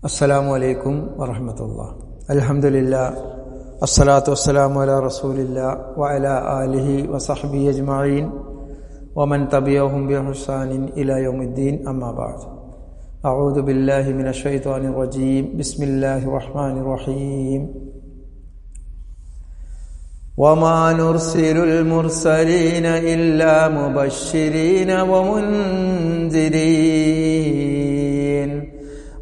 അസ്സലാമു അലൈക്കും വറഹ്മത്തുള്ളാഹി. അൽഹംദുലില്ലാഹ് അസ്സലാത്തു വസ്സലാമു അലാ റസൂലില്ലാഹ് വഅലാ ആലിഹി വസഹ്ബിഹി അജ്മഈൻ വമൻ തബിഅഹും ബിഇഹ്സാനിൻ ഇലാ യൗമിദ്ദീൻ. അമ്മാ ബഅദ്. അഊദു ബില്ലാഹി മിനശ് ശൈത്വാനിർ റജീം. ബിസ്മില്ലാഹിർ റഹ്മാനിർ റഹീം. വമാ നുർസിലുൽ മുർസലീന ഇല്ലാ മുബശ്ശിരീന വമുൻസിരീൻ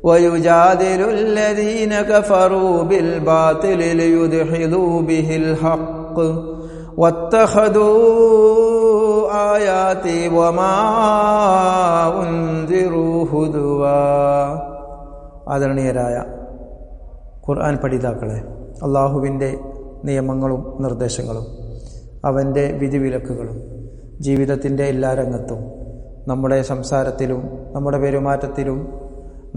ويجادل الذين كفروا بالباطل ليدحضوا به الحق واتخذوا آياتي وما أنذروا هزوا. ആദരണീയരായ ഖുർആൻ പഠിതാക്കളെ, അള്ളാഹുവിൻ്റെ നിയമങ്ങളും നിർദ്ദേശങ്ങളും അവൻ്റെ വിധിവിലക്കുകളും ജീവിതത്തിൻ്റെ എല്ലാ രംഗത്തും നമ്മുടെ സംസാരത്തിലും നമ്മുടെ പെരുമാറ്റത്തിലും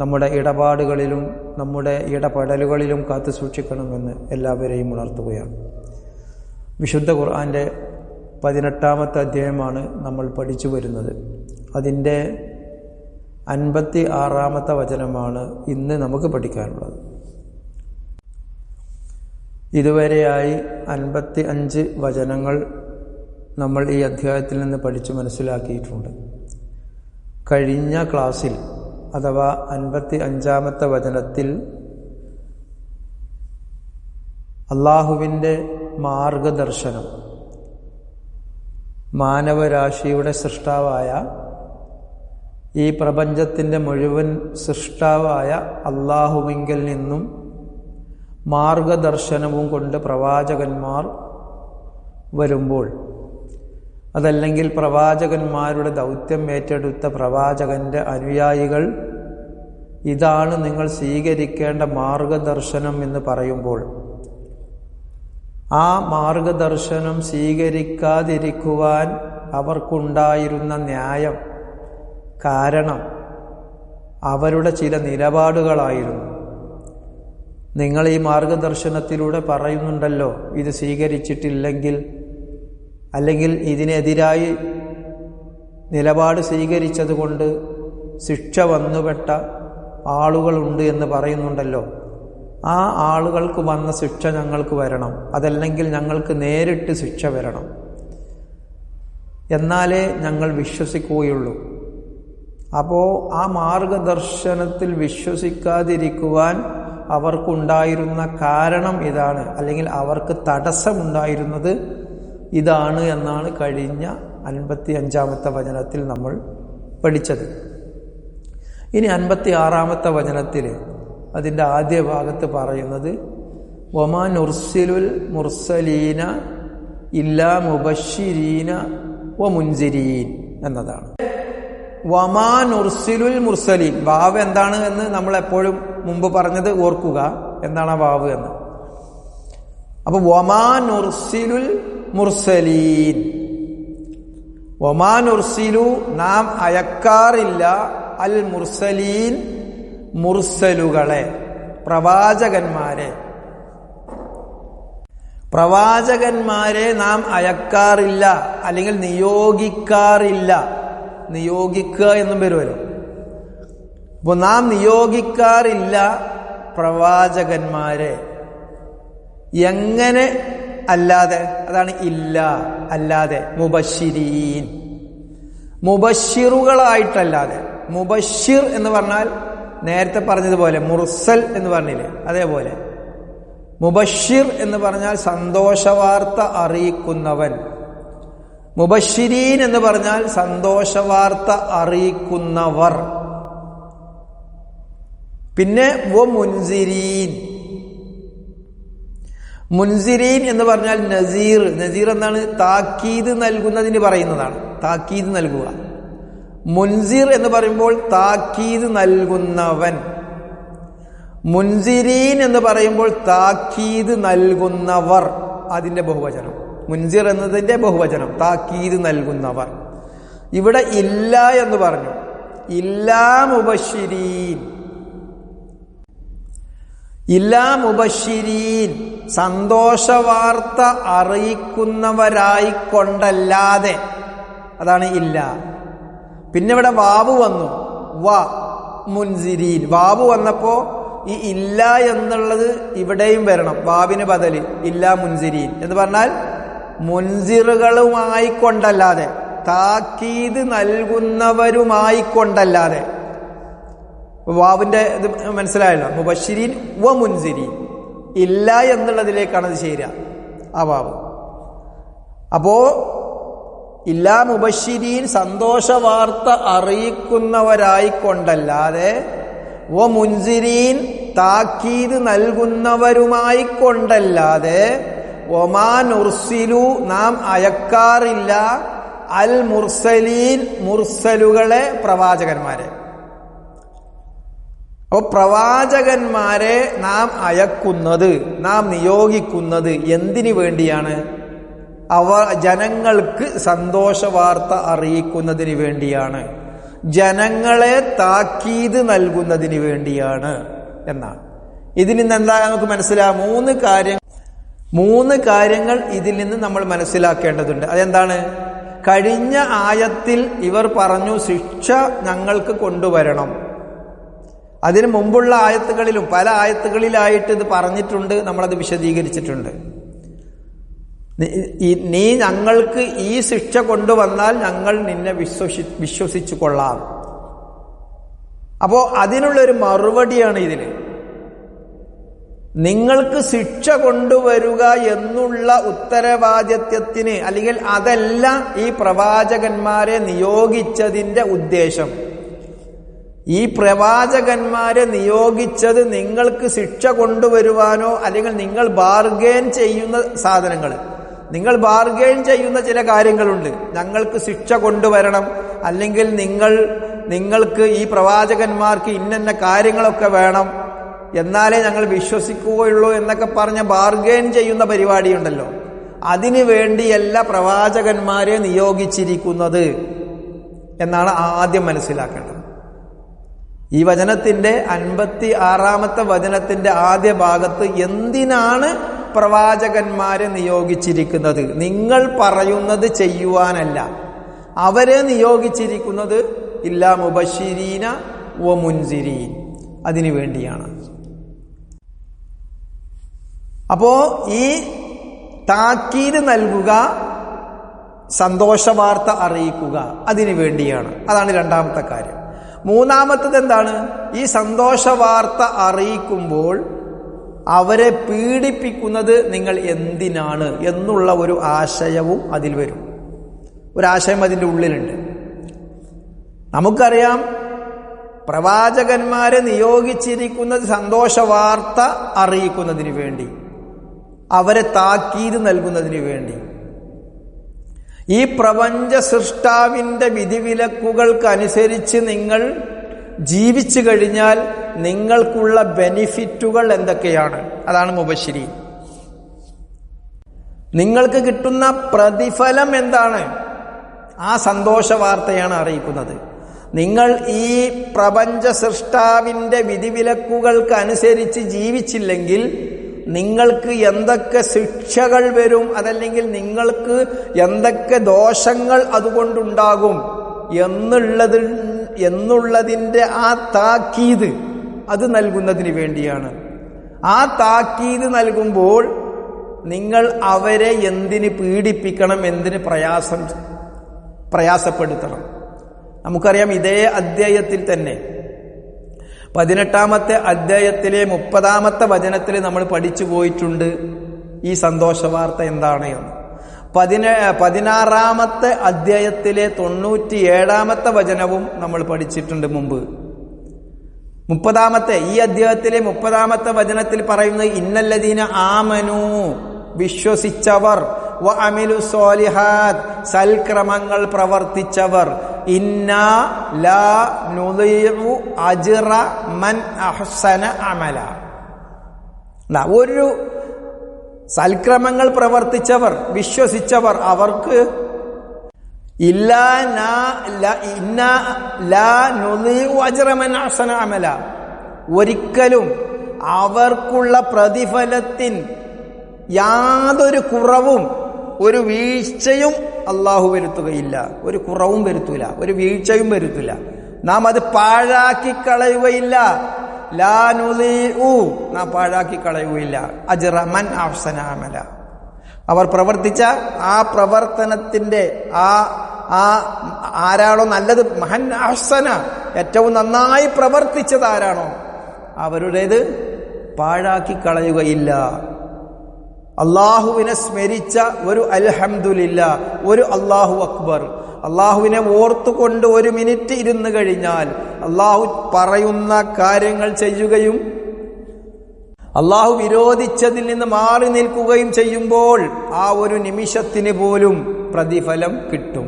നമ്മുടെ ഇടപാടുകളിലും നമ്മുടെ ഇടപെടലുകളിലും കാത്തു സൂക്ഷിക്കണമെന്ന് എല്ലാവരെയും ഉണർത്തുകയാണ്. വിശുദ്ധ ഖുർആൻ്റെ 18-ാമത്തെ അധ്യായമാണ് നമ്മൾ പഠിച്ചു വരുന്നത്. അതിൻ്റെ 56-ാമത്തെ വചനമാണ് ഇന്ന് നമുക്ക് പഠിക്കാനുള്ളത്. ഇതുവരെയായി 55 വചനങ്ങൾ നമ്മൾ ഈ അധ്യായത്തിൽ നിന്ന് പഠിച്ചു മനസ്സിലാക്കിയിട്ടുണ്ട്. കഴിഞ്ഞ ക്ലാസ്സിൽ അഥവാ 55-ാമത്തെ വചനത്തിൽ അള്ളാഹുവിൻ്റെ മാർഗദർശനം, മാനവരാശിയുടെ സൃഷ്ടാവായ, ഈ പ്രപഞ്ചത്തിൻ്റെ മുഴുവൻ സൃഷ്ടാവായ അള്ളാഹുവിങ്കിൽ നിന്നും മാർഗദർശനവും കൊണ്ട് പ്രവാചകന്മാർ വരുമ്പോൾ, അതല്ലെങ്കിൽ പ്രവാചകന്മാരുടെ ദൗത്യം ഏറ്റെടുത്ത പ്രവാചകന്റെ അനുയായികൾ ഇതാണ് നിങ്ങൾ സ്വീകരിക്കേണ്ട മാർഗദർശനം എന്ന് പറയുമ്പോൾ, ആ മാർഗദർശനം സ്വീകരിക്കാതിരിക്കുവാൻ അവർക്കുണ്ടായിരുന്ന ന്യായം, കാരണം അവരുടെ ചില നിലപാടുകളായിരുന്നു. നിങ്ങൾ ഈ മാർഗദർശനത്തിലൂടെ പറയുന്നുണ്ടല്ലോ, ഇത് സ്വീകരിച്ചിട്ടില്ലെങ്കിൽ അല്ലെങ്കിൽ ഇതിനെതിരായി നിലപാട് സ്വീകരിച്ചതുകൊണ്ട് ശിക്ഷ വന്നുപെട്ട ആളുകളുണ്ട് എന്ന് പറയുന്നുണ്ടല്ലോ, ആ ആളുകൾക്ക് വന്ന ശിക്ഷ ഞങ്ങൾക്ക് വരണം, അതല്ലെങ്കിൽ ഞങ്ങൾക്ക് നേരിട്ട് ശിക്ഷ വരണം, എന്നാലേ ഞങ്ങൾ വിശ്വസിക്കുകയുള്ളൂ. അപ്പോൾ ആ മാർഗദർശനത്തിൽ വിശ്വസിക്കാതിരിക്കുവാൻ അവർക്കുണ്ടായിരുന്ന കാരണം ഇതാണ്, അല്ലെങ്കിൽ അവർക്ക് തടസ്സമുണ്ടായിരുന്നത് ഇതാണ് എന്നാണ് കഴിഞ്ഞ 55-ാമത്തെ വചനത്തിൽ നമ്മൾ പഠിച്ചത്. ഇനി 56-ാമത്തെ വചനത്തിൽ അതിൻ്റെ ആദ്യ ഭാഗത്ത് പറയുന്നത് വമാ നുർസിലുൽ മുർസലീന ഇല്ലാ മുബശ്ശിരീന വമുൻസിരീൻ എന്നതാണ്. വമാ നുർസിലുൽ മുർസലീൻ, വാവ് എന്താണ് എന്ന് നമ്മൾ എപ്പോഴും മുമ്പ് പറഞ്ഞത് ഓർക്കുക, എന്താണ് ആ വാവ് എന്ന്. അപ്പൊ വമാ നുർസിലുൽ മുർസലീൻ, വമാ നുർസിലു, നാം അയക്കാറില്ല, അൽ മുർസലീൻ, മുർസലുകളെ, പ്രവാചകന്മാരെ നാം അയക്കാറില്ല, അല്ലെങ്കിൽ നിയോഗിക്കാറില്ല. നിയോഗിക്കുക എന്നും വരുമല്ലോ. അപ്പോൾ നാം നിയോഗിക്കാറില്ല പ്രവാചകന്മാരെ. എങ്ങനെ? അല്ലാതെ, അതാണ് ഇല്ല, അല്ലാതെ. മുബശ്ശിരീൻ, മുബശ്ശിറുകളായിട്ടല്ലാതെ. മുബശ്ശിർ എന്ന് പറഞ്ഞാൽ നേരത്തെ പറഞ്ഞതുപോലെ മുർസൽ എന്ന് പറഞ്ഞില്ലേ, അതേപോലെ മുബശ്ശിർ എന്ന് പറഞ്ഞാൽ സന്തോഷവാർത്ത അറിയിക്കുന്നവൻ. മുബശ്ശിരീൻ എന്ന് പറഞ്ഞാൽ സന്തോഷവാർത്ത അറിയിക്കുന്നവർ. പിന്നെ മുൻസിരീൻ, മുൻസിരീൻ എന്ന് പറഞ്ഞാൽ നസീർ. നസീർ എന്താണ്? താക്കീത് നൽകുന്നതിന് പറയുന്നതാണ്, താക്കീത് നൽകുക. മുൻസിർ എന്ന് പറയുമ്പോൾ താക്കീത് നൽകുന്നവൻ. മുൻസിരീൻ എന്ന് പറയുമ്പോൾ താക്കീത് നൽകുന്നവർ, അതിന്റെ ബഹുവചനം. മുൻസിർ എന്നതിന്റെ ബഹുവചനം താക്കീത് നൽകുന്നവർ. ഇവിടെ ഇല്ല എന്ന് പറഞ്ഞു. ഇല്ലാ മുബശ്ശിരീൻ, ഇല്ലാ മുബശ്ശിരീൻ, സന്തോഷവാർത്ത അറിയിക്കുന്നവരായിക്കൊണ്ടല്ലാതെ. അതാണ് ഇല്ല. പിന്നെ ഇവിടെ വാവ് വന്നു, വ മുൻസിരീൻ. വാവ് വന്നപ്പോ ഈ ഇല്ല എന്നുള്ളത് ഇവിടെയും വരണം. വാവിന് ബദല് ഇല്ലാ മുൻസിരീൻ എന്ന് പറഞ്ഞാൽ മുൻസിറുകളുമായി കൊണ്ടല്ലാതെ, താക്കീത് നൽകുന്നവരുമായി കൊണ്ടല്ലാതെ. വാവിന്റെ ഇത് മനസ്സിലായല്ലോ. മുബശ്ശിരീൻ വ മുൻസിരീൻ, ഇല്ല എന്നുള്ളതിലേക്കാണ് അത് ചേരുക ആ വാവ്. അപ്പോ ഇല്ലാ മുബശ്ശിരീൻ സന്തോഷ വാർത്ത അറിയിക്കുന്നവരായി കൊണ്ടല്ലാതെ, വ മുൻസിരീൻ താക്കീത് നൽകുന്നവരുമായി കൊണ്ടല്ലാതെ, ഒമാ നുർസിലു നാം അയക്കാറില്ല അൽ മുർസലീൻ മുർസലുകളെ പ്രവാചകന്മാരെ. അപ്പോൾ പ്രവാചകന്മാരെ നാം അയക്കുന്നത്, നാം നിയോഗിക്കുന്നത് എന്തിനു വേണ്ടിയാണ്? ജനങ്ങൾക്ക് സന്തോഷ വാർത്ത അറിയിക്കുന്നതിന് വേണ്ടിയാണ്, ജനങ്ങളെ താക്കീത് നൽകുന്നതിന് വേണ്ടിയാണ് എന്നാണ്. ഇതിൽ നിന്ന് എന്താ നമുക്ക് മനസ്സിലാകും? മൂന്ന് കാര്യങ്ങൾ ഇതിൽ നിന്ന് നമ്മൾ മനസ്സിലാക്കേണ്ടതുണ്ട്. അതെന്താണ്? കഴിഞ്ഞ ആയത്തിൽ ഇവർ പറഞ്ഞു ശിക്ഷ ഞങ്ങൾക്ക് കൊണ്ടുവരണം. അതിനു മുമ്പുള്ള ആയത്തുകളിലും പല ആയത്തുകളിലായിട്ട് ഇത് പറഞ്ഞിട്ടുണ്ട്, നമ്മളത് വിശദീകരിച്ചിട്ടുണ്ട്. നീ ഞങ്ങൾക്ക് ഈ ശിക്ഷ കൊണ്ടുവന്നാൽ ഞങ്ങൾ നിന്നെ വിശ്വസിച്ചു കൊള്ളാം. അപ്പോ അതിനുള്ളൊരു മറുപടിയാണ് ഇതിന്. നിങ്ങൾക്ക് ശിക്ഷ കൊണ്ടുവരുക എന്നുള്ള ഉത്തരവാദിത്വത്തിന്, അല്ലെങ്കിൽ അതല്ല ഈ പ്രവാചകന്മാരെ നിയോഗിച്ചതിന്റെ ഉദ്ദേശം. ഈ പ്രവാചകന്മാരെ നിയോഗിച്ചത് നിങ്ങൾക്ക് ശിക്ഷ കൊണ്ടുവരുവാനോ, അല്ലെങ്കിൽ നിങ്ങൾ ബാർഗെയിൻ ചെയ്യുന്ന സാധനങ്ങൾ, നിങ്ങൾ ബാർഗെയിൻ ചെയ്യുന്ന ചില കാര്യങ്ങളുണ്ട്. ഞങ്ങൾക്ക് ശിക്ഷ കൊണ്ടുവരണം, അല്ലെങ്കിൽ നിങ്ങൾക്ക് ഈ പ്രവാചകന്മാർക്ക് ഇന്ന കാര്യങ്ങളൊക്കെ വേണം, എന്നാലേ ഞങ്ങൾ വിശ്വസിക്കുകയുള്ളൂ എന്നൊക്കെ പറഞ്ഞ ബാർഗെയിൻ ചെയ്യുന്ന പരിപാടിയുണ്ടല്ലോ. അതിനു വേണ്ടിയല്ല പ്രവാചകന്മാരെ നിയോഗിച്ചിരിക്കുന്നത് എന്നാണ് ആദ്യം മനസ്സിലാക്കേണ്ടത്. ഈ വചനത്തിന്റെ 56-ാമത്തെ വചനത്തിന്റെ ആദ്യ ഭാഗത്ത് എന്തിനാണ് പ്രവാചകന്മാരെ നിയോഗിച്ചിരിക്കുന്നത്? നിങ്ങൾ പറയുന്നത് ചെയ്യുവാനല്ല, അവരെ നിയോഗിച്ചിരിക്കുന്നത് ഇല്ലാ മുബശ്ശിരീന വ മുൻസിരീൻ, അതിനു വേണ്ടിയാണ്. അപ്പോ ഈ താക്കീത് നൽകുക, സന്തോഷ വാർത്ത അറിയിക്കുക, അതിനു വേണ്ടിയാണ്. അതാണ് രണ്ടാമത്തെ കാര്യം. മൂന്നാമത്തത് എന്താണ്? ഈ സന്തോഷ വാർത്ത അറിയിക്കുമ്പോൾ അവരെ പീഡിപ്പിക്കുന്നത് നിങ്ങൾ എന്തിനാണ് എന്നുള്ള ഒരു ആശയവും അതിൽ വരും. ഒരാശയം അതിൻ്റെ ഉള്ളിലുണ്ട്. നമുക്കറിയാം, പ്രവാചകന്മാരെ നിയോഗിച്ചിരിക്കുന്നത് സന്തോഷ വാർത്ത അറിയിക്കുന്നതിന് വേണ്ടി, അവരെ താക്കീത് നൽകുന്നതിന് വേണ്ടി. ഈ പ്രപഞ്ച സൃഷ്ടാവിന്റെ വിധിവിലക്കുകൾക്കനുസരിച്ച് നിങ്ങൾ ജീവിച്ചു കഴിഞ്ഞാൽ നിങ്ങൾക്കുള്ള ബെനിഫിറ്റുകൾ എന്തൊക്കെയാണ്? അതാണ് മുബശ്ശിരീൻ. നിങ്ങൾക്ക് കിട്ടുന്ന പ്രതിഫലം എന്താണ്? ആ സന്തോഷ വാർത്തയാണ് അറിയിക്കുന്നത്. നിങ്ങൾ ഈ പ്രപഞ്ച സൃഷ്ടാവിന്റെ വിധിവിലക്കുകൾക്കനുസരിച്ച് ജീവിച്ചില്ലെങ്കിൽ നിങ്ങൾക്ക് എന്തൊക്കെ ശിക്ഷകൾ വരും, അതല്ലെങ്കിൽ നിങ്ങൾക്ക് എന്തൊക്കെ ദോഷങ്ങൾ അതുകൊണ്ടുണ്ടാകും എന്നുള്ളതിൻ്റെ ആ താക്കീത് അത് നൽകുന്നതിന് വേണ്ടിയാണ്. ആ താക്കീത് നൽകുമ്പോൾ നിങ്ങൾ അവരെ എന്തിന് പീഡിപ്പിക്കണം, എന്തിന് പ്രയാസപ്പെടുത്തണം? നമുക്കറിയാം, ഇതേ അധ്യായത്തിൽ തന്നെ 18-ാമത്തെ അധ്യായത്തിലെ 30-ാമത്തെ വചനത്തിൽ നമ്മൾ പഠിച്ചു പോയിട്ടുണ്ട് ഈ സന്തോഷ വാർത്ത എന്താണ് എന്ന്. 16-ാമത്തെ അധ്യായത്തിലെ 97-ാമത്തെ വചനവും നമ്മൾ പഠിച്ചിട്ടുണ്ട് മുമ്പ്. 30-ാമത്തെ ഈ അധ്യായത്തിലെ 30-ാമത്തെ വചനത്തിൽ പറയുന്നത് ഇന്നല്ലദീന ആമനു, വിശ്വസിച്ചവർ, വ അമിലു സ്വാലിഹാത്ത്, സൽക്രമങ്ങൾ പ്രവർത്തിച്ചവർ, ഇന്നാ ലാ നുളീഉ അജ്റ മൻ അഹ്സന അമല. ഒരു സൽക്രമങ്ങൾ പ്രവർത്തിച്ചവർ, വിശ്വസിച്ചവർ, അവർക്ക് ഇല്ലാ ലാ നുളീഉ അജ്റ മൻ അഹ്സന അമല, ഒരിക്കലും അവർക്കുള്ള പ്രതിഫലത്തിൽ യാതൊരു കുറവും ഒരു വീഴ്ചയും അള്ളാഹു വരുത്തുകയില്ല. ഒരു കുറവും വരുത്തൂല, ഒരു വീഴ്ചയും വരുത്തില്ല. നാം അത് പാഴാക്കി കളയുകയില്ല. ലാ നുളീഉ, നാം പാഴാക്കി കളയുകയില്ല, അജ്റ മൻ അഹ്സന അമല, അവർ പ്രവർത്തിച്ച ആ പ്രവർത്തനത്തിന്റെ ആരാണോ നല്ലത്, മഹൻ അഹ്സന, ഏറ്റവും നന്നായി പ്രവർത്തിച്ചത് ആരാണോ അവരുടേത് പാഴാക്കി കളയുകയില്ല. അള്ളാഹുവിനെ സ്മരിച്ച ഒരു അൽഹംദുലില്ലാ, ഒരു അല്ലാഹു അക്ബർ, അള്ളാഹുവിനെ ഓർത്തുകൊണ്ട് ഒരു മിനിറ്റ് ഇരുന്ന് കഴിഞ്ഞാൽ അള്ളാഹു പറയുന്ന കാര്യങ്ങൾ ചെയ്യുകയും അള്ളാഹു വിരോധിച്ചതിൽ നിന്ന് മാറി നിൽക്കുകയും ചെയ്യുമ്പോൾ ആ ഒരു നിമിഷത്തിന് പോലും പ്രതിഫലം കിട്ടും.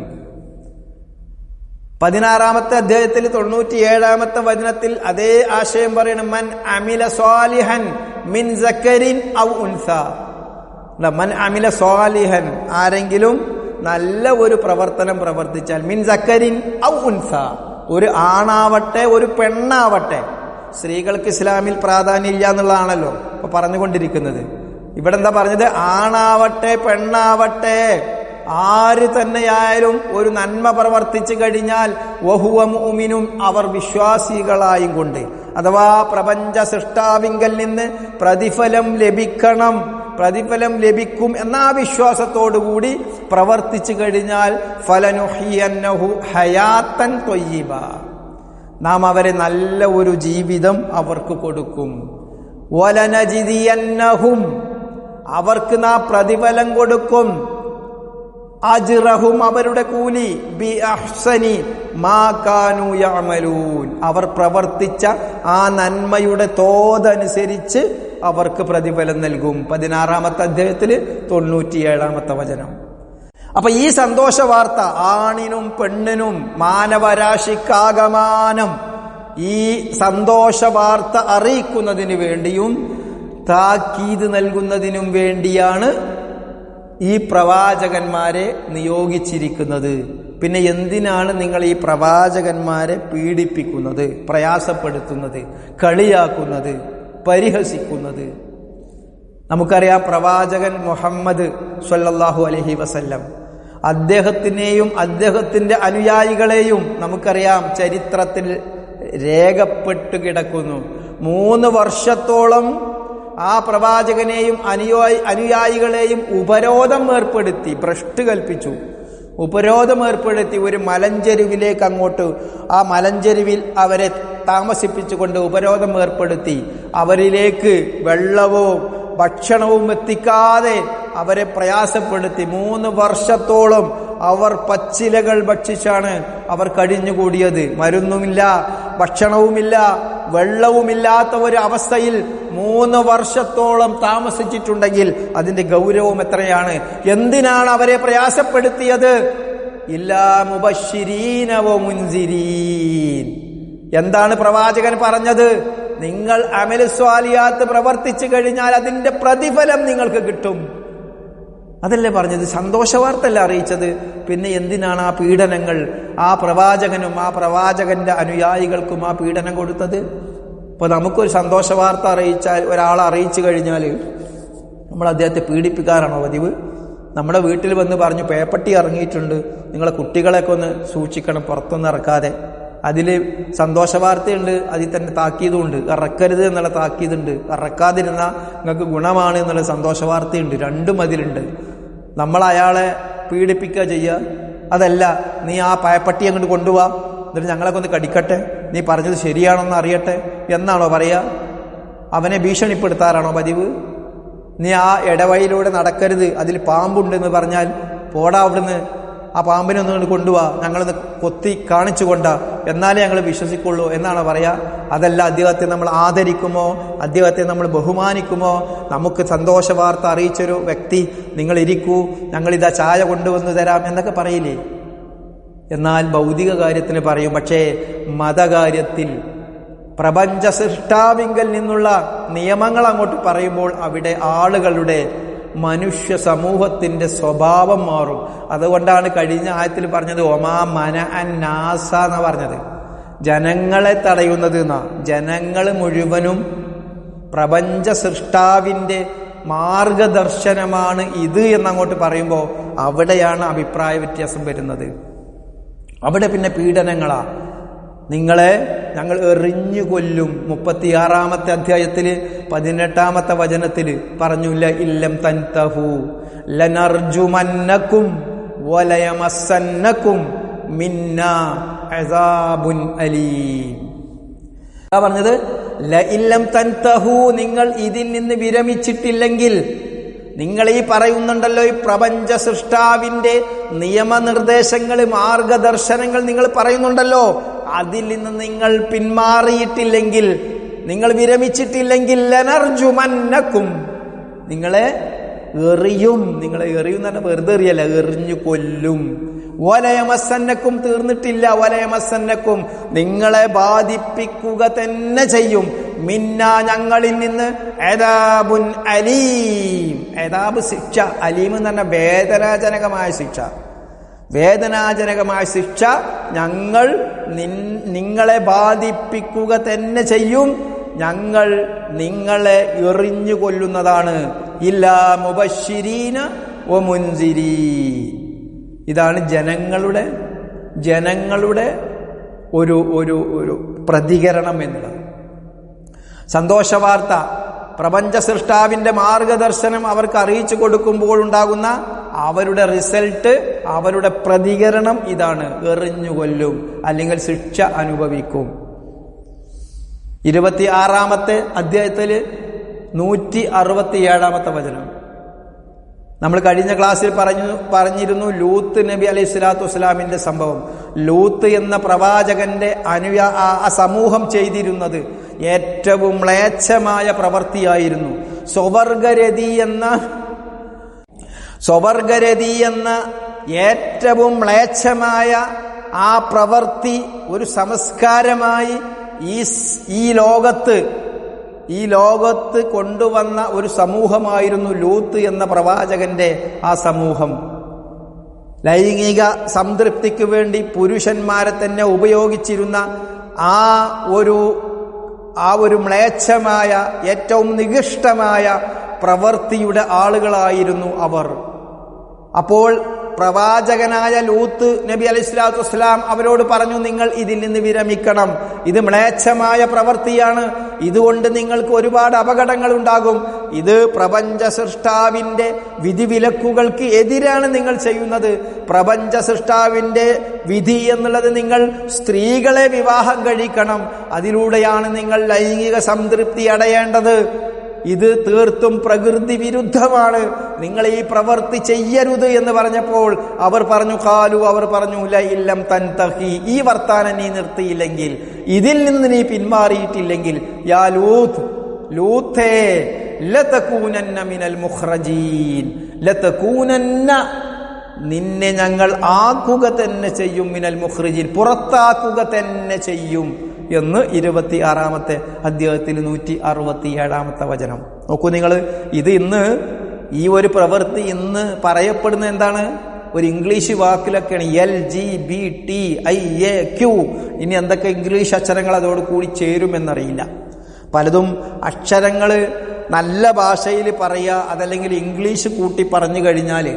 16-ാമത്തെ അധ്യായത്തിൽ 97-ാമത്തെ വചനത്തിൽ അതേ ആശയം പറയണം. മൻ അമില സ്വാലിഹൻ മിൻ സക്കരിൻ ഔ ഉൻസ. മൻ അമില സ്വാലിഹൻ, ആരെങ്കിലും നല്ല ഒരു പ്രവർത്തനം പ്രവർത്തിച്ചാൽ, മിൻ സക്കരിൻ ഔ ഉൻസ, ഒരു ആണാവട്ടെ ഒരു പെണ്ണാവട്ടെ. സ്ത്രീകൾക്ക് ഇസ്ലാമിൽ പ്രാധാന്യം ഇല്ല എന്നുള്ളതാണല്ലോ ഇപ്പൊ പറഞ്ഞുകൊണ്ടിരിക്കുന്നത്. ഇവിടെ എന്താ പറഞ്ഞത്? ആണാവട്ടെ പെണ്ണാവട്ടെ ആര് തന്നെയായാലും ഒരു നന്മ പ്രവർത്തിച്ചു കഴിഞ്ഞാൽ വഹുവ മുഅ്മിനും, അവർ വിശ്വാസികളായും കൊണ്ട്, അഥവാ പ്രപഞ്ച സൃഷ്ടാവിങ്കൽ നിന്ന് പ്രതിഫലം ലഭിക്കണം, പ്രതിഫലം ലഭിക്കും എന്ന ആ വിശ്വാസത്തോടുകൂടി പ്രവർത്തിച്ചു കഴിഞ്ഞാൽ ഫലനുഹിയന്നഹു ഹയാത്തൻ ത്വയ്യിബ, നാം അവരെ നല്ല ഒരു ജീവിതം അവർക്ക് കൊടുക്കും. വലനജിദിയന്നഹും, അവർക്ക് നാം പ്രതിഫലം കൊടുക്കും. അജ്റഹും, അവരുടെ കൂലി, ബി അഹ്സനി മാ കാനൂ യഅമലൂൻ, അവർ പ്രവർത്തിച്ച ആ നന്മയുടെ തോതനുസരിച്ച് അവർക്ക് പ്രതിഫലം നൽകും. 16-ാമത്തെ അധ്യായത്തിൽ 97-ാമത്തെ വചനം. അപ്പൊ ഈ സന്തോഷ വാർത്ത ആണിനും പെണ്ണിനും മാനവരാശിക്കാകമാനം ഈ സന്തോഷ വാർത്ത അറിയിക്കുന്നതിന് വേണ്ടിയും താക്കീത് നൽകുന്നതിനും വേണ്ടിയാണ് ഈ പ്രവാചകന്മാരെ നിയോഗിച്ചിരിക്കുന്നത്. പിന്നെ എന്തിനാണ് നിങ്ങൾ ഈ പ്രവാചകന്മാരെ പീഡിപ്പിക്കുന്നത്, പ്രയാസപ്പെടുത്തുന്നത്, കളിയാക്കുന്നത്, പരിഹസിക്കുന്നത്? നമുക്കറിയാം, പ്രവാചകൻ മുഹമ്മദ് സ്വല്ലല്ലാഹു അലൈഹി വസല്ലം, അദ്ദേഹത്തിനെയും അദ്ദേഹത്തിന്റെ അനുയായികളെയും നമുക്കറിയാം ചരിത്രത്തിൽ രേഖപ്പെട്ടു കിടക്കുന്നു. 3 വർഷത്തോളം ആ പ്രവാചകനെയും അനുയായികളെയും ഉപരോധം ഏർപ്പെടുത്തി, ഭ്രഷ്ട് കൽപ്പിച്ചു, ഉപരോധം ഏർപ്പെടുത്തി. ഒരു മലഞ്ചെരുവിലേക്ക് അങ്ങോട്ട്, ആ മലഞ്ചെരുവിൽ അവരെ താമസിപ്പിച്ചുകൊണ്ട് ഉപരോധം ഏർപ്പെടുത്തി. അവരിലേക്ക് വെള്ളവും ഭക്ഷണവും എത്തിക്കാതെ അവരെ പ്രയാസപ്പെടുത്തി. 3 വർഷത്തോളം അവർ പച്ചിലകൾ ഭക്ഷിച്ചാണ് അവർ കഴിഞ്ഞുകൂടിയത്. മരുന്നുമില്ല, ഭക്ഷണവുമില്ല, വെള്ളവുമില്ലാത്ത ഒരു അവസ്ഥയിൽ 3 വർഷത്തോളം താമസിച്ചിട്ടുണ്ടെങ്കിൽ അതിന്റെ ഗൗരവം എത്രയാണ്? എന്തിനാണ് അവരെ പ്രയാസപ്പെടുത്തിയത്? ഇല്ലാ മുബശ്ശിരീന വ മുൻസിരീൻ. എന്താണ് പ്രവാചകൻ പറഞ്ഞത്? നിങ്ങൾ അമലു സ്വാലിയാത്ത് പ്രവർത്തിച്ചു കഴിഞ്ഞാൽ അതിന്റെ പ്രതിഫലം നിങ്ങൾക്ക് കിട്ടും. അതല്ലേ പറഞ്ഞത്? സന്തോഷവാർത്തല്ല അറിയിച്ചത്. പിന്നെ എന്തിനാണ് ആ പീഡനങ്ങൾ ആ പ്രവാചകനും ആ പ്രവാചകന്റെ അനുയായികൾക്കും ആ പീഡനം കൊടുത്തത്? ഇപ്പൊ നമുക്കൊരു സന്തോഷ വാർത്ത അറിയിച്ചാൽ, ഒരാളെ അറിയിച്ചു കഴിഞ്ഞാൽ നമ്മൾ അദ്ദേഹത്തെ പീഡിപ്പിക്കാറാണോ പതിവ്? നമ്മുടെ വീട്ടിൽ വന്ന് പറഞ്ഞു, പേപ്പട്ടി ഇറങ്ങിയിട്ടുണ്ട്, നിങ്ങളെ കുട്ടികളെയൊക്കെ ഒന്ന് സൂക്ഷിക്കണം, പുറത്തൊന്നും ഇറക്കാതെ. അതിൽ സന്തോഷ വാർത്തയുണ്ട്, അതിൽ തന്നെ താക്കീതുണ്ട്. ഇറക്കരുത് എന്നുള്ള താക്കീതുണ്ട്, ഇറക്കാതിരുന്ന നിങ്ങൾക്ക് ഗുണമാണ് എന്നുള്ള സന്തോഷ വാർത്തയുണ്ട്. രണ്ടും അതിലുണ്ട്. നമ്മൾ അയാളെ പീഡിപ്പിക്കുക ചെയ്യുക. അതല്ല, നീ ആ പയപ്പട്ടി അങ്ങോട്ട് കൊണ്ടുപോവാ, എന്നിട്ട് ഞങ്ങളൊക്കെ ഒന്ന് കടിക്കട്ടെ, നീ പറഞ്ഞത് ശരിയാണോന്ന് അറിയട്ടെ എന്നാണോ പറയുക? അവനെ ഭീഷണിപ്പെടുത്താറാണോ പതിവ്? നീ ആ ഇടവഴിയിലൂടെ നടക്കരുത്, അതിൽ പാമ്പുണ്ടെന്ന് പറഞ്ഞാൽ പോടാ അവിടുന്ന്, ആ പാമ്പിനെ ഒന്നുകൊണ്ട് കൊണ്ടുപോവാ, ഞങ്ങളൊന്ന് കൊത്തി കാണിച്ചു കൊണ്ടാ, എന്നാലേ ഞങ്ങൾ വിശ്വസിക്കുള്ളൂ എന്നാണ് പറയാ? അതല്ല, അദ്ദേഹത്തെ നമ്മൾ ആദരിക്കുമോ, അദ്ദേഹത്തെ നമ്മൾ ബഹുമാനിക്കുമോ? നമുക്ക് സന്തോഷ വാർത്ത അറിയിച്ചൊരു വ്യക്തി, നിങ്ങൾ ഇരിക്കൂ, ഞങ്ങളിതാ ചായ കൊണ്ടുവന്നു തരാം എന്നൊക്കെ പറയില്ലേ? എന്നാൽ ഭൗതിക കാര്യത്തിന് പറയും. പക്ഷേ മതകാര്യത്തിൽ, പ്രപഞ്ച സൃഷ്ടാവിങ്കൽ നിന്നുള്ള നിയമങ്ങൾ അങ്ങോട്ട് പറയുമ്പോൾ അവിടെ ആളുകളുടെ, മനുഷ്യ സമൂഹത്തിന്റെ സ്വഭാവം മാറും. അതുകൊണ്ടാണ് കഴിഞ്ഞ ആയത്തിൽ പറഞ്ഞത് ഒമാ മന അൻ നാസ എന്നാ പറഞ്ഞത്, ജനങ്ങളെ തടയുന്നത് എന്നാ. ജനങ്ങൾ മുഴുവനും പ്രപഞ്ച സൃഷ്ടാവിന്റെ മാർഗദർശനമാണ് ഇത് എന്നങ്ങോട്ട് പറയുമ്പോൾ അവിടെയാണ് അഭിപ്രായ വ്യത്യാസം വരുന്നത്. അവിടെ പിന്നെ പീഡനങ്ങളാ. നിങ്ങളെ ഞങ്ങൾ എറിഞ്ഞു കൊല്ലും. 36-ാമത്തെ അധ്യായത്തില് 18-ാമത്തെ വചനത്തില് പറഞ്ഞു, ലഇല്ലം തൻതഹു ലനർജുമന്നകും വലയമസ്സന്നകും മിന്നാ അസാബുൻ അലീം. പറഞ്ഞത് ലഇല്ലം തൻതഹു, നിങ്ങൾ ഇതിൽ നിന്ന് വിരമിച്ചിട്ടില്ലെങ്കിൽ, നിങ്ങൾ ഈ പറയുന്നുണ്ടല്ലോ ഈ പ്രപഞ്ച സൃഷ്ടാവിന്റെ നിയമനിർദ്ദേശങ്ങൾ, മാർഗദർശനങ്ങൾ നിങ്ങൾ പറയുന്നുണ്ടല്ലോ, അതിൽ നിന്ന് നിങ്ങൾ പിന്മാറിയിട്ടില്ലെങ്കിൽ, നിങ്ങൾ വിരമിച്ചിട്ടില്ലെങ്കിൽ, ലനർജുമന്നകും, നിങ്ങളെ എറിയും. നിങ്ങളെ എറിയും എന്ന് പറഞ്ഞാൽ വെറുതെ എറിയല്ല, എറിഞ്ഞു കൊല്ലും. വലയമസ്സന്നക്കും, തീർന്നിട്ടില്ല, വലയമസ്സന്നക്കും, നിങ്ങളെ ബാധിപ്പിക്കുക തന്നെ ചെയ്യും. മിന്ന, ഞങ്ങളിൽ നിന്ന്, അദാബുൻ അലീം, അദാബ് ശിക്ഷ, അലീം എന്ന് പറഞ്ഞാൽ വേദനാജനകമായ ശിക്ഷ, വേദനാജനകമായ ശിക്ഷ ഞങ്ങൾ നിങ്ങളെ ബാധിപ്പിക്കുക തന്നെ ചെയ്യും. ഞങ്ങൾ നിങ്ങളെ എറിഞ്ഞു കൊല്ലുന്നതാണ്. ഇല്ലാ മുബശ്ശിരീന വ മുൻസിരീൻ. ഇതാണ് ജനങ്ങളുടെ ഒരു ഒരു ഒരു പ്രതികരണം എന്നുള്ളത്. സന്തോഷവാർത്ത, പ്രപഞ്ച സൃഷ്ടാവിന്റെ മാർഗദർശനം അവർക്ക് അറിയിച്ചു കൊടുക്കുമ്പോൾ ഉണ്ടാകുന്ന അവരുടെ റിസൾട്ട്, അവരുടെ പ്രതികരണം ഇതാണ്, എറിഞ്ഞുകൊല്ലും അല്ലെങ്കിൽ ശിക്ഷ അനുഭവിക്കും. 26-ാമത്തെ അധ്യായത്തില് 167-ാമത്തെ വചനം നമ്മൾ കഴിഞ്ഞ ക്ലാസ്സിൽ പറഞ്ഞിരുന്നു. ലൂത്ത് നബി അലൈഹി സ്വലാത്തു വസ്സലാമിന്റെ സംഭവം. ലൂത്ത് എന്ന പ്രവാചകന്റെ സമൂഹം ചെയ്തിരുന്നത് ഏറ്റവും മ്ലേച്ഛമായ പ്രവൃത്തിയായിരുന്നു. സ്വവർഗരതി എന്ന ഏറ്റവും മ്ലേച്ഛമായ ആ പ്രവൃത്തി ഒരു സംസ്കാരമായി ഈ ലോകത്ത് കൊണ്ടുവന്ന ഒരു സമൂഹമായിരുന്നു ലൂത്ത് എന്ന പ്രവാചകന്റെ ആ സമൂഹം. ലൈംഗിക സംതൃപ്തിക്ക് വേണ്ടി പുരുഷന്മാരെ തന്നെ ഉപയോഗിച്ചിരുന്ന ആ ഒരു മ്ലേച്ഛമായ ഏറ്റവും നികൃഷ്ടമായ പ്രവൃത്തിയുടെ ആളുകളായിരുന്നു അവർ. അപ്പോൾ പ്രവാചകനായ ലൂത്ത് നബി അലൈഹി സ്വലാത്തു വസ്സലാം അവരോട് പറഞ്ഞു, നിങ്ങൾ ഇതിൽ നിന്ന് വിരമിക്കണം, ഇത് മ്ലേച്ഛമായ പ്രവൃത്തിയാണ്, ഇതുകൊണ്ട് നിങ്ങൾക്ക് ഒരുപാട് അപകടങ്ങൾ ഉണ്ടാകും, ഇത് പ്രപഞ്ച സൃഷ്ടാവിന്റെ വിധിവിലക്കുകൾക്ക് എതിരാണ് നിങ്ങൾ ചെയ്യുന്നത്. പ്രപഞ്ച സൃഷ്ടാവിന്റെ വിധി എന്നുള്ളത് നിങ്ങൾ സ്ത്രീകളെ വിവാഹം കഴിക്കണം, അതിലൂടെയാണ് നിങ്ങൾ ലൈംഗിക സംതൃപ്തി അടയേണ്ടത്. ഇത് തീർത്തും പ്രകൃതി വിരുദ്ധമാണ്, നിങ്ങൾ ഈ പ്രവൃത്തി ചെയ്യരുത് എന്ന് പറഞ്ഞപ്പോൾ അവർ പറഞ്ഞു ലഇല്ലം തൻതഹി, ഈ വർത്താനം നീ നിർത്തിയില്ലെങ്കിൽ, ഇതിൽ നിന്ന് നീ പിന്മാറിയിട്ടില്ലെങ്കിൽ, യാ ലൂത്തേ ലതകൂനന്ന മിനൽ മുഖ്റജീൻ, ലതകൂനന്ന, നിന്നെ ഞങ്ങൾ ആക്കുക തന്നെ ചെയ്യും, മിനൽ മുഖ്റജീൻ, പുറത്താക്കുക തന്നെ ചെയ്യും എന്ന് 26-ാമത്തെ അധ്യായത്തിൽ 167-ാമത്തെ വചനം. നോക്കൂ നിങ്ങൾ, ഇത് ഇന്ന് ഈ ഒരു പ്രവൃത്തി ഇന്ന് പറയപ്പെടുന്ന എന്താണ്? ഒരു ഇംഗ്ലീഷ് വാക്കിലൊക്കെയാണ്, LGBTIAQ. ഇനി എന്തൊക്കെ ഇംഗ്ലീഷ് അക്ഷരങ്ങൾ അതോട് കൂടി ചേരുമെന്നറിയില്ല. പലതും അക്ഷരങ്ങൾ നല്ല ഭാഷയിൽ പറയുക, അതല്ലെങ്കിൽ ഇംഗ്ലീഷ് കൂട്ടി പറഞ്ഞു കഴിഞ്ഞാൽ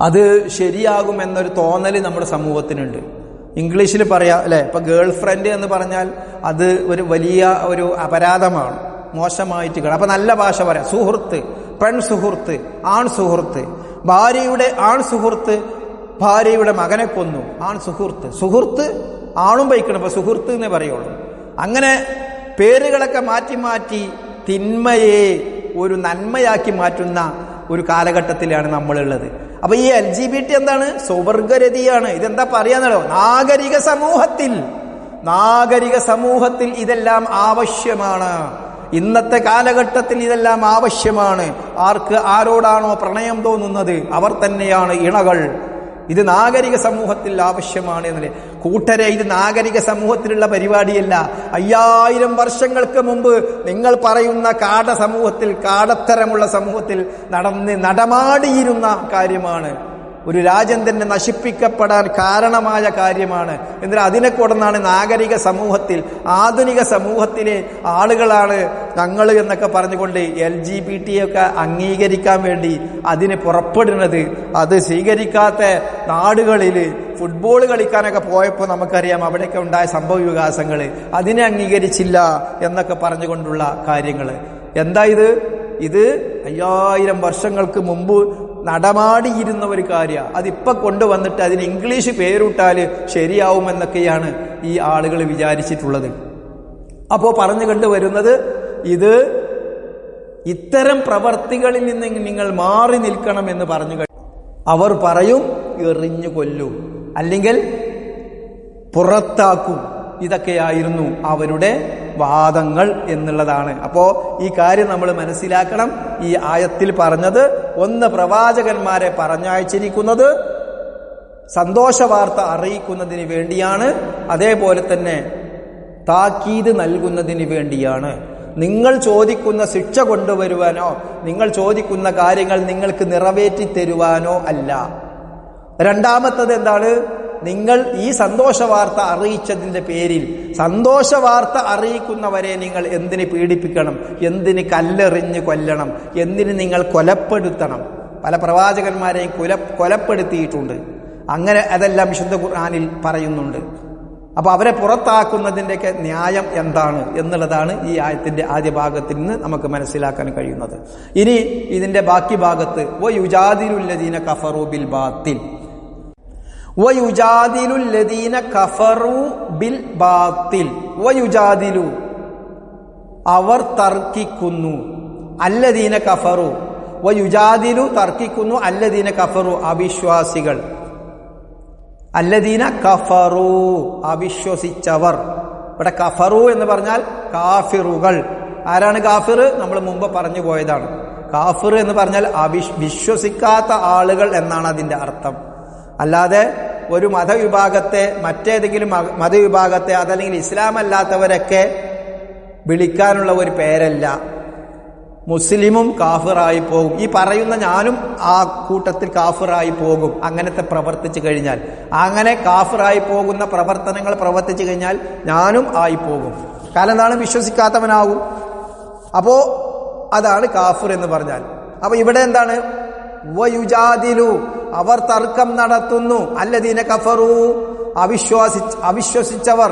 അത് ശരിയാകുമെന്നൊരു തോന്നൽ നമ്മുടെ സമൂഹത്തിനുണ്ട്. ഇംഗ്ലീഷിൽ പറയാം അല്ലെ, ഇപ്പൊ ഗേൾ ഫ്രണ്ട് എന്ന് പറഞ്ഞാൽ അത് ഒരു വലിയ ഒരു അപരാധമാണ്, മോശമായിട്ട് കാണാം. അപ്പൊ നല്ല ഭാഷ പറയാം, സുഹൃത്ത്, പെൺ സുഹൃത്ത്, ആൺ സുഹൃത്ത്, ഭാര്യയുടെ ആൺ സുഹൃത്ത് ഭാര്യയുടെ മകനെ കൊന്നു, ആൺ സുഹൃത്ത് ആണും ബൈക്കണം, അപ്പൊ സുഹൃത്ത് എന്നേ പറയുള്ളൂ. അങ്ങനെ പേരുകളൊക്കെ മാറ്റി തിന്മയെ ഒരു നന്മയാക്കി മാറ്റുന്ന ഒരു കാലഘട്ടത്തിലാണ് നമ്മളുള്ളത്. അപ്പൊ ഈ LGBT എന്താണ്? സ്വവർഗരതിയാണ്. ഇതെന്താ പറയാന്നല്ലോ, നാഗരിക സമൂഹത്തിൽ ഇതെല്ലാം ആവശ്യമാണ്. ഇന്നത്തെ കാലഘട്ടത്തിൽ ഇതെല്ലാം ആവശ്യമാണ്. ആരോടാണോ പ്രണയം തോന്നുന്നത് അവർ തന്നെയാണ് ഇണകൾ. ഇത് നാഗരിക സമൂഹത്തിൽ ആവശ്യമാണ് എന്നല്ലേ. കൂട്ടരെ, ഇത് നാഗരിക സമൂഹത്തിലുള്ള പരിപാടിയല്ല. 5000 വർഷങ്ങൾക്ക് മുമ്പ് നിങ്ങൾ പറയുന്ന കാടത്തരമുള്ള സമൂഹത്തിൽ നടമാടിയിരുന്ന കാര്യമാണ്. ഒരു രാജ്യം തന്നെ നശിപ്പിക്കപ്പെടാൻ കാരണമായ കാര്യമാണ്. എന്നാൽ അതിനെ കൊണ്ടാണ് നാഗരിക സമൂഹത്തിൽ, ആധുനിക സമൂഹത്തിലെ ആളുകളാണ് ഞങ്ങൾ എന്നൊക്കെ പറഞ്ഞുകൊണ്ട് LGBT ഒക്കെ അംഗീകരിക്കാൻ വേണ്ടി അതിന് പുറപ്പെടുന്നത്. അത് സ്വീകരിക്കാത്ത നാടുകളിൽ ഫുട്ബോൾ കളിക്കാനൊക്കെ പോയപ്പോൾ നമുക്കറിയാം അവിടെയൊക്കെ ഉണ്ടായ സംഭവ വികാസങ്ങൾ, അതിനെ അംഗീകരിച്ചില്ല എന്നൊക്കെ പറഞ്ഞുകൊണ്ടുള്ള കാര്യങ്ങൾ. എന്താ ഇത് 5000 വർഷങ്ങൾക്ക് മുമ്പ് നടമാടിയിരുന്ന ഒരു കാര്യമാണ്. അതിപ്പോൾ കൊണ്ടുവന്നിട്ട് അതിന് ഇംഗ്ലീഷ് പേരിട്ടാൽ ശരിയാവുമെന്നൊക്കെയാണ് ഈ ആളുകൾ വിചാരിച്ചിട്ടുള്ളത്. അപ്പോൾ പറഞ്ഞു കണ്ടുവരുന്നത് ഇത് ഇത്തരം പ്രവർത്തികളിൽ നിന്ന് നിങ്ങൾ മാറി നിൽക്കണം എന്ന് പറഞ്ഞു. അവർ പറയും എറിഞ്ഞു കൊല്ലും, അല്ലെങ്കിൽ പുറത്താക്കും. ഇതൊക്കെയായിരുന്നു അവരുടെ വാദങ്ങൾ എന്നുള്ളതാണ്. അപ്പോൾ ഈ കാര്യം നമ്മൾ മനസ്സിലാക്കണം. ഈ ആയത്തിൽ പറഞ്ഞത്, ഒന്ന് പ്രവാചകന്മാരെ പറഞ്ഞയച്ചിരിക്കുന്നത് സന്തോഷ വാർത്ത അറിയിക്കുന്നതിന് വേണ്ടിയാണ്, അതേപോലെ തന്നെ താക്കീത് നൽകുന്നതിന് വേണ്ടിയാണ്. നിങ്ങൾ ചോദിക്കുന്ന ശിക്ഷ കൊണ്ടുവരുവാനോ നിങ്ങൾ ചോദിക്കുന്ന കാര്യങ്ങൾ നിങ്ങൾക്ക് നിറവേറ്റി തരുവാനോ അല്ല. രണ്ടാമത്തത് എന്താണ്? നിങ്ങൾ ഈ സന്തോഷ വാർത്ത അറിയിച്ചതിൻ്റെ പേരിൽ സന്തോഷ വാർത്ത അറിയിക്കുന്നവരെ നിങ്ങൾ എന്തിന് പീഡിപ്പിക്കണം, എന്തിന് കല്ലെറിഞ്ഞ് കൊല്ലണം, എന്തിന് നിങ്ങൾ കൊലപ്പെടുത്തണം? പല പ്രവാചകന്മാരെയും കൊലപ്പെടുത്തിയിട്ടുണ്ട്. അങ്ങനെ അതെല്ലാം വിശുദ്ധ ഖുർആനിൽ പറയുന്നുണ്ട്. അപ്പോൾ അവരെ പുറത്താക്കുന്നതിൻ്റെയൊക്കെ ന്യായം എന്താണ് എന്നുള്ളതാണ് ഈ ആയത്തിന്റെ ആദ്യ ഭാഗത്തിൽ നിന്ന് നമുക്ക് മനസ്സിലാക്കാൻ കഴിയുന്നത്. ഇനി ഇതിന്റെ ബാക്കി ഭാഗത്ത് വയുജാദിലുല്ലദീന കഫറു ബിൽ ബാത്തിൽ, വയുജാദിലുല്ലദീന കഫറു ബിൽ ബാത്തിൽ, വയുജാദിലു അവർ തർക്കിക്കുന്നു, അല്ലദീന കഫറു, വയുജാദിലു തർക്കിക്കുന്നു, അല്ലദീന കഫറു അവിശ്വാസികൾ, അല്ലദീന കഫറു അവിശ്വസിച്ചവർ. ഇവിടെ കഫറു എന്ന് പറഞ്ഞാൽ കാഫിറുകൾ. ആരാണ് കാഫിർ? നമ്മൾ മുമ്പ് പറഞ്ഞു പോയതാണ്. കാഫിർ എന്ന് പറഞ്ഞാൽ വിശ്വസിക്കാത്ത ആളുകൾ എന്നാണ് അതിന്റെ അർത്ഥം. അല്ലാതെ ഒരു മതവിഭാഗത്തെ മറ്റേതെങ്കിലും മതവിഭാഗത്തെ അതല്ലെങ്കിൽ ഇസ്ലാം അല്ലാത്തവരൊക്കെ വിളിക്കാനുള്ള ഒരു പേരല്ല. മുസ്ലിമും കാഫിറായി പോകും. ഈ പറയുന്ന ഞാനും ആ കൂട്ടത്തിൽ കാഫിറായി പോകും അങ്ങനത്തെ പ്രവർത്തിച്ചു കഴിഞ്ഞാൽ. അങ്ങനെ കാഫിറായി പോകുന്ന പ്രവർത്തനങ്ങൾ പ്രവർത്തിച്ചു കഴിഞ്ഞാൽ ഞാനും ആയി പോകും. കാരണം എന്താണ്? വിശ്വസിക്കാത്തവനാകും. അപ്പോ അതാണ് കാഫിർ എന്ന് പറഞ്ഞാൽ. അപ്പൊ ഇവിടെ എന്താണ്? വയുജാദിലു അവർ തർക്കം നടത്തുന്നു, അല്ലദീന കഫറു അവിശ്വസിച്ചവർ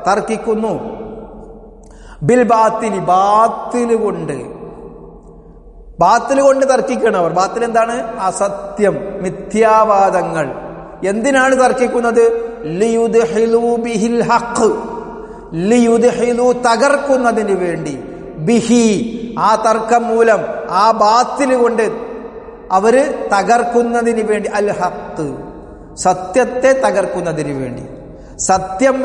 തർക്കിക്കുന്നു, ബിൽ ബാത്തിലി ബാത്തിൽ കൊണ്ട് തർക്കിക്കണവർ. ബാത്തിൽ എന്താണ്? അസത്യം, മിഥ്യാവാദങ്ങൾ. എന്തിനാണ് തർക്കിക്കുന്നത്? ലിയുദ്ഹിലു ബിഹിൽ ഹഖ്, ലിയുദ്ഹിലു തകർക്കുന്നതിന് വേണ്ടി, ബിഹി ആ തർക്കം മൂലം, ആ ബാത്തിൽ കൊണ്ട് അവര് തകർക്കുന്നതിന് വേണ്ടി, അൽ ഹഖ് സത്യത്തെ തകർക്കുന്നതിന് വേണ്ടി. സത്യം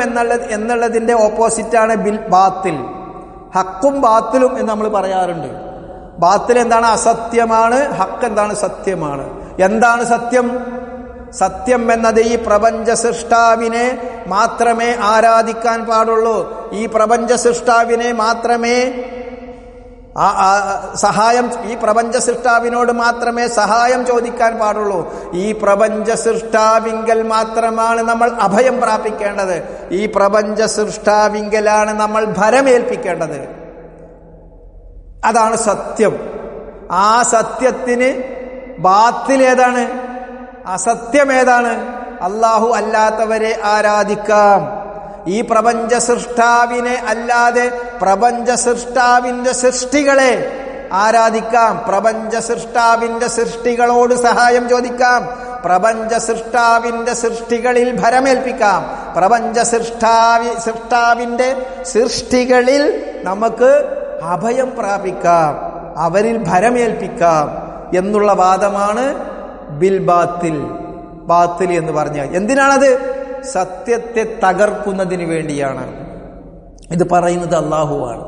എന്നുള്ളതിന്റെ ഓപ്പോസിറ്റാണ് ബിൽ ബാത്തിൽ. ഹക്കും ബാത്തിലും എന്ന് നമ്മൾ പറയാറുണ്ട്. ബാത്തിൽ എന്താണ്? അസത്യമാണ്. ഹക്ക് എന്താണ്? സത്യമാണ്. എന്താണ് സത്യം? സത്യം എന്നത് ഈ പ്രപഞ്ച സൃഷ്ടാവിനെ മാത്രമേ ആരാധിക്കാൻ പാടുള്ളൂ. ഈ പ്രപഞ്ച സൃഷ്ടാവിനെ മാത്രമേ ഈ പ്രപഞ്ച സൃഷ്ടാവിനോട് മാത്രമേ സഹായം ചോദിക്കാൻ പാടുള്ളൂ. ഈ പ്രപഞ്ച സൃഷ്ടാവിങ്കൽ മാത്രമാണ് നമ്മൾ അഭയം പ്രാപിക്കേണ്ടത്. ഈ പ്രപഞ്ച സൃഷ്ടാവിങ്കലാണ് നമ്മൾ ഭരമേൽപ്പിക്കേണ്ടത്. അതാണ് സത്യം. ആ സത്യത്തിന് ബാത്തിൽ ഏതാണ്? അസത്യം ഏതാണ്? അല്ലാഹു അല്ലാത്തവരെ ആരാധിക്കാം. ഈ പ്രപഞ്ച സൃഷ്ടാവിനെ അല്ലാതെ പ്രപഞ്ച സൃഷ്ടാവിന്റെ സൃഷ്ടികളെ ആരാധിക്കാം. പ്രപഞ്ച സൃഷ്ടാവിന്റെ സൃഷ്ടികളോട് സഹായം ചോദിക്കാം. പ്രപഞ്ച സൃഷ്ടാവിന്റെ സൃഷ്ടികളിൽ ഭരമേൽപ്പിക്കാം. പ്രപഞ്ച സൃഷ്ടാവിന്റെ സൃഷ്ടികളിൽ നമുക്ക് അഭയം പ്രാപിക്കാം, അവരിൽ ഭരമേൽപ്പിക്കാം എന്നുള്ള വാദമാണ് ബിൽ ബാത്തിൽ. ബാത്തിൽ എന്ന് പറഞ്ഞാൽ എന്തിനാണത്? സത്യത്തെ തകർക്കുന്നതിന് വേണ്ടിയാണ്. ഇത് പറയുന്നത് അല്ലാഹുവാണ്.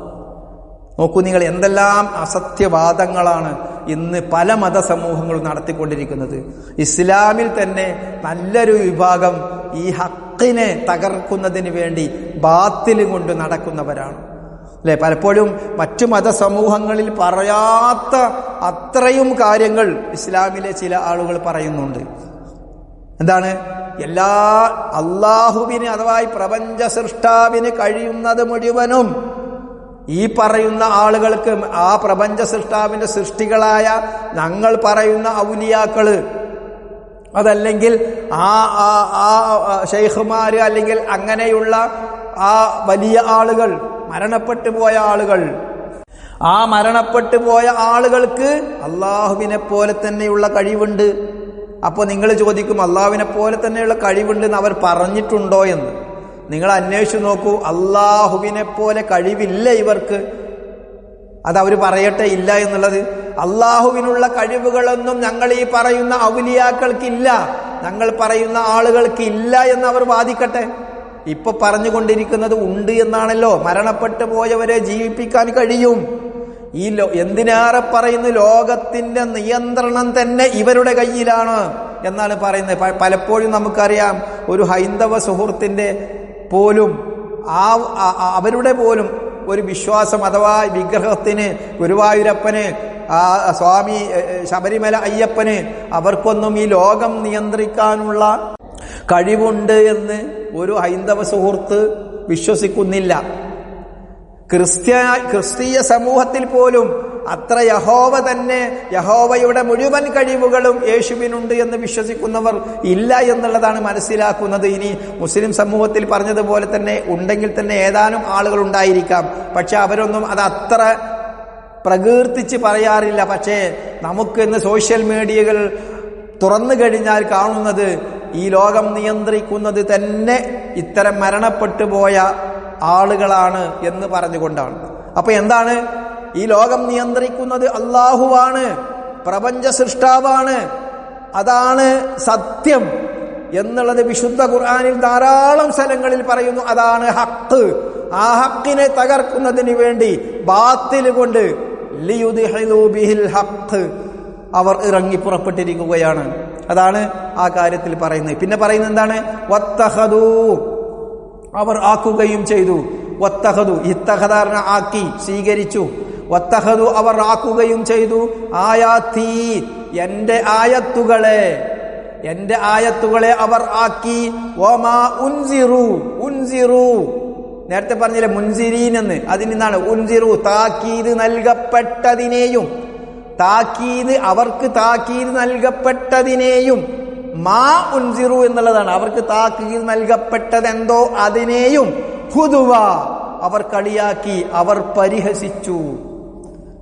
നോക്കൂ നിങ്ങൾ, എന്തെല്ലാം അസത്യവാദങ്ങളാണ് ഇന്ന് പല മതസമൂഹങ്ങളും നടത്തിക്കൊണ്ടിരിക്കുന്നത്. ഇസ്ലാമിൽ തന്നെ നല്ലൊരു വിഭാഗം ഈ ഹക്കിനെ തകർക്കുന്നതിന് വേണ്ടി ബാത്തിൽ കൊണ്ട് നടക്കുന്നവരാണ്. അല്ലെ? പലപ്പോഴും മറ്റു മതസമൂഹങ്ങളിൽ പറയാത്ത അത്രയും കാര്യങ്ങൾ ഇസ്ലാമിലെ ചില ആളുകൾ പറയുന്നുണ്ട്. എന്താണ്? എല്ലാ അള്ളാഹുവിന് അഥവാ പ്രപഞ്ച സൃഷ്ടാവിന് കഴിയുന്നത് മുഴുവനും ഈ പറയുന്ന ആളുകൾക്ക്, ആ പ്രപഞ്ച സൃഷ്ടാവിന്റെ സൃഷ്ടികളായ ഞങ്ങൾ പറയുന്ന ഔലിയാക്കള്, അതല്ലെങ്കിൽ ആ ശൈഖുമാര്, അല്ലെങ്കിൽ അങ്ങനെയുള്ള ആ വലിയ ആളുകൾ, മരണപ്പെട്ടു പോയ ആളുകൾ, ആ മരണപ്പെട്ടു പോയ ആളുകൾക്ക് അള്ളാഹുവിനെ പോലെ തന്നെയുള്ള കഴിവുണ്ട്. അപ്പൊ നിങ്ങൾ ചോദിക്കും, അള്ളാഹുവിനെ പോലെ തന്നെയുള്ള കഴിവുണ്ടെന്ന് അവർ പറഞ്ഞിട്ടുണ്ടോ എന്ന്. നിങ്ങൾ അന്വേഷിച്ചു നോക്കൂ. അള്ളാഹുവിനെ പോലെ കഴിവില്ല ഇവർക്ക്. അതവർ പറയട്ടെ ഇല്ല എന്നുള്ളത്. അള്ളാഹുവിനുള്ള കഴിവുകളൊന്നും ഞങ്ങൾ ഈ പറയുന്ന ഔലിയാക്കൾക്കില്ല, ഞങ്ങൾ പറയുന്ന ആളുകൾക്ക് ഇല്ല എന്ന് അവർ വാദിക്കട്ടെ. ഇപ്പൊ പറഞ്ഞുകൊണ്ടിരിക്കുന്നത് ഉണ്ട് എന്നാണല്ലോ. മരണപ്പെട്ടു പോയവരെ ജീവിപ്പിക്കാൻ കഴിയും. ഈ എന്തിനേറെ പറയുന്നു, ലോകത്തിന്റെ നിയന്ത്രണം തന്നെ ഇവരുടെ കയ്യിലാണ് എന്നാണ് പറയുന്നത്. പലപ്പോഴും നമുക്കറിയാം, ഒരു ഹൈന്ദവ സുഹൃത്തിന്റെ പോലും അവരുടെ പോലും ഒരു വിശ്വാസം, അഥവാ വിഗ്രഹത്തിന്, ഗുരുവായൂരപ്പന്, സ്വാമി ശബരിമല അയ്യപ്പന്, അവർക്കൊന്നും ഈ ലോകം നിയന്ത്രിക്കാനുള്ള കഴിവുണ്ട് എന്ന് ഒരു ഹൈന്ദവ സുഹൃത്ത് വിശ്വസിക്കുന്നില്ല. ക്രിസ്തീയ സമൂഹത്തിൽ പോലും അത്ര യഹോവയുടെ മുഴുവൻ കഴിവുകളും യേശുവിനുണ്ട് എന്ന് വിശ്വസിക്കുന്നവർ ഇല്ല എന്നുള്ളതാണ് മനസ്സിലാക്കുന്നത്. ഇനി മുസ്ലിം സമൂഹത്തിൽ പറഞ്ഞതുപോലെ തന്നെ ഉണ്ടെങ്കിൽ തന്നെ ഏതാനും ആളുകൾ ഉണ്ടായിരിക്കാം. പക്ഷെ അവരൊന്നും അത് അത്ര പ്രകീർത്തിച്ച് പറയാറില്ല. പക്ഷേ നമുക്ക് ഇന്ന് സോഷ്യൽ മീഡിയകൾ തുറന്നു കഴിഞ്ഞാൽ കാണുന്നത് ഈ ലോകം നിയന്ത്രിക്കുന്നത് തന്നെ ഇത്തരം മരണപ്പെട്ടു പോയ ആളുകളാണ് എന്ന് പറഞ്ഞുകൊണ്ടാണ്. അപ്പൊ എന്താണ്? ഈ ലോകം നിയന്ത്രിക്കുന്നത് അള്ളാഹുവാണ്, പ്രപഞ്ച സൃഷ്ടാവാണ്, അതാണ് സത്യം എന്നുള്ളത് വിശുദ്ധ ഖുർആനിൽ ധാരാളം സ്ഥലങ്ങളിൽ പറയുന്നു. അതാണ് ഹഖ്. ആ ഹക്കിനെ തകർക്കുന്നതിന് വേണ്ടി ബാത്തിൽ കൊണ്ട് ലിയുദ്ഹിലു ബിഹിൽ ഹഖ് അവർ ഇറങ്ങി പുറപ്പെട്ടിരിക്കുകയാണ്. അതാണ് ആ കാര്യത്തിൽ പറയുന്നത്. പിന്നെ പറയുന്നത് എന്താണ്? വത്തഖദു, അവർ ആക്കുകയും ചെയ്തു. വത്തഖദു, ഇത്തഖദാർന ആക്കി, സ്വീകരിച്ചു. വത്തഖദു, അവർ ആക്കുകയും ചെയ്തു. ആയാത്തി, എന്റെ ആയത്തുകളെ അവർ ആക്കി. വമാ ഉൻസിറു, നേരത്തെ പറഞ്ഞില്ലേ മുൻസിരീൻ എന്ന്, അതിൽ നിന്നാണ് ഉൻസിറു, താക്കീത് നൽകപ്പെട്ടതിനെയും, അവർക്ക് താക്കീത് നൽകപ്പെട്ടതിനെയും, മാ ഉൻസിറു എന്നുള്ളതാണ്, അവർക്ക് താക്കീത് നൽകപ്പെട്ടതെന്തോ അതിനെയും, ഹുദുവ, അവർ കളിയാക്കി, അവർ പരിഹസിച്ചു,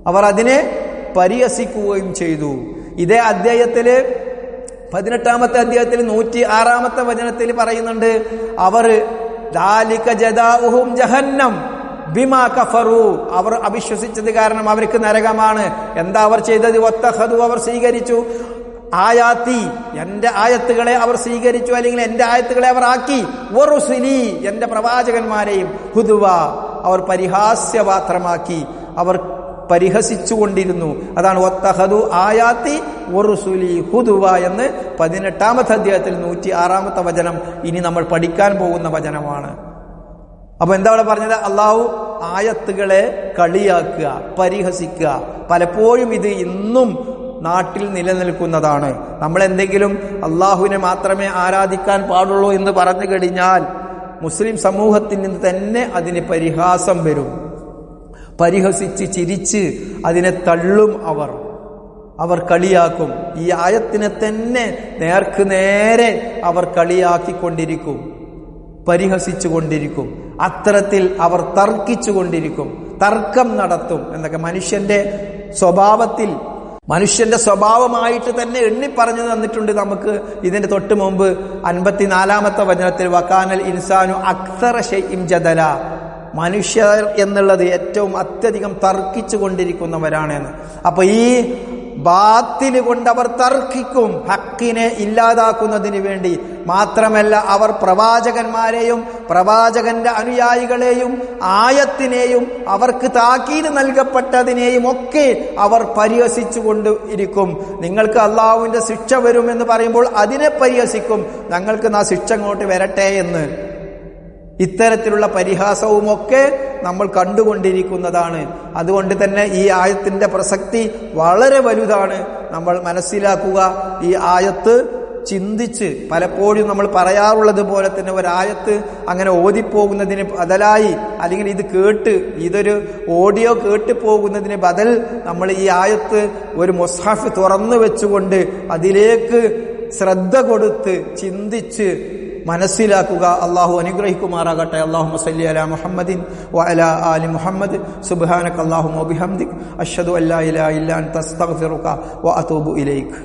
അവർ അതിനെ പരിഹസിക്കുകയും ചെയ്തു. ഇതേ അധ്യായത്തില് 18-ാമത്തെ അധ്യായത്തിൽ 106-ാമത്തെ വചനത്തിൽ പറയുന്നുണ്ട്, അവർ ദാലിക ജദാഉഹും ജഹന്നം ബിമാ കഫറു, അവർ അവിശ്വസിച്ചത് കാരണം അവർക്ക് നരകമാണ്. എന്താ അവർ ചെയ്തത്? വത്തഖദു, അവർ സ്വീകരിച്ചു. ആയാത്തി, എന്റെ ആയത്തുകളെ അവർ സ്വീകരിച്ചു, അല്ലെങ്കിൽ എന്റെ ആയത്തുകളെ അവർ ആക്കി. വറുസുലി, എന്റെ പ്രവാചകന്മാരെയും. ഹുദുവ, അവർ പരിഹാസ്യപാത്രമാക്കി, അവർ പരിഹസിച്ചുകൊണ്ടിരുന്നു. അതാണ് വത്തഖദു ആയാത്തി വറുസുലി ഹുദുവ എന്ന് 18-ാമത്തെ അധ്യായത്തിൽ 106-ാമത്തെ വചനം ഇനി നമ്മൾ പഠിക്കാൻ പോകുന്ന വചനമാണ്. അപ്പൊ എന്താ അവിടെ പറഞ്ഞത്? അള്ളാഹു ആയത്തുകളെ കളിയാക്കുക, പരിഹസിക്കുക. പലപ്പോഴും ഇത് ഇന്നും നാട്ടിൽ നിലനിൽക്കുന്നതാണ്. നമ്മൾ എന്തെങ്കിലും അള്ളാഹുവിനെ മാത്രമേ ആരാധിക്കാൻ പാടുള്ളൂ എന്ന് പറഞ്ഞു കഴിഞ്ഞാൽ മുസ്ലിം സമൂഹത്തിൽ നിന്ന് തന്നെ അതിന് പരിഹാസം വരും. പരിഹസിച്ച് ചിരിച്ച് അതിനെ തള്ളും. അവർ കളിയാക്കും. ഈ ആയത്തിനെ തന്നെ നേർക്ക് നേരെ അവർ കളിയാക്കിക്കൊണ്ടിരിക്കും, പരിഹസിച്ചു കൊണ്ടിരിക്കും. അത്തരത്തിൽ അവർ തർക്കിച്ചു കൊണ്ടിരിക്കും, തർക്കം നടത്തും എന്നൊക്കെ മനുഷ്യന്റെ സ്വഭാവമായിട്ട് തന്നെ എണ്ണി പറഞ്ഞു തന്നിട്ടുണ്ട് നമുക്ക്. ഇതിന്റെ തൊട്ട് മുമ്പ് 54-ാമത്തെ വചനത്തിൽ വകാനൽ ഇൻസാനു അക്സറ ശൈഇൻ ജദല, മനുഷ്യർ എന്നുള്ളത് ഏറ്റവും അത്യധികം തർക്കിച്ചു കൊണ്ടിരിക്കുന്നവരാണെന്ന്. അപ്പൊ ഈ ബാത്തിൽ കൊണ്ട് അവർ തർക്കിക്കും, ഹക്കിനെ ഇല്ലാതാക്കുന്നതിന് വേണ്ടി. മാത്രമല്ല, അവർ പ്രവാചകന്മാരെയും പ്രവാചകന്റെ അനുയായികളെയും ആയത്തിനെയും അവർക്ക് താക്കീത് നൽകപ്പെട്ടതിനെയും ഒക്കെ അവർ പരിഹസിച്ചു കൊണ്ടിരിക്കും. നിങ്ങൾക്ക് അള്ളാഹുവിന്റെ ശിക്ഷ വരുമെന്ന് പറയുമ്പോൾ അതിനെ പരിഹസിക്കും, ഞങ്ങൾക്ക് ആ ശിക്ഷ അങ്ങോട്ട് വരട്ടെ എന്ന്. ഇത്തരത്തിലുള്ള പരിഹാസവുമൊക്കെ നമ്മൾ കണ്ടുകൊണ്ടിരിക്കുന്നതാണ്. അതുകൊണ്ട് തന്നെ ഈ ആയത്തിന്റെ പ്രസക്തി വളരെ വലുതാണ്. നമ്മൾ മനസ്സിലാക്കുക, ഈ ആയത്ത് ചിന്തിച്ച്, പലപ്പോഴും നമ്മൾ പറയാറുള്ളത് പോലെ തന്നെ ഒരായത്ത് അങ്ങനെ ഓതിപ്പോകുന്നതിന് ബദലായി, അല്ലെങ്കിൽ ഇതൊരു ഓഡിയോ കേട്ട് പോകുന്നതിന് ബദൽ നമ്മൾ ഈ ആയത്ത് ഒരു മുസ്ഹഫ് തുറന്നു വെച്ചുകൊണ്ട് അതിലേക്ക് ശ്രദ്ധ കൊടുത്ത് ചിന്തിച്ച് മനസ്സിലാക്കുക. അള്ളാഹു അനുഗ്രഹിക്കുമാറാകട്ടെ. അല്ലാഹുമ്മ സല്ലി അലാ മുഹമ്മദിൻ വഅലാ ആലി മുഹമ്മദ്. സുബ്ഹാനക അല്ലാഹുമ്മ വബിഹംദിക അഷ്ഹദു അല്ലാ ഇലാഹ ഇല്ലാ അൻത അസ്തഗ്ഫിറുക വഅതൂബു ഇലൈക്.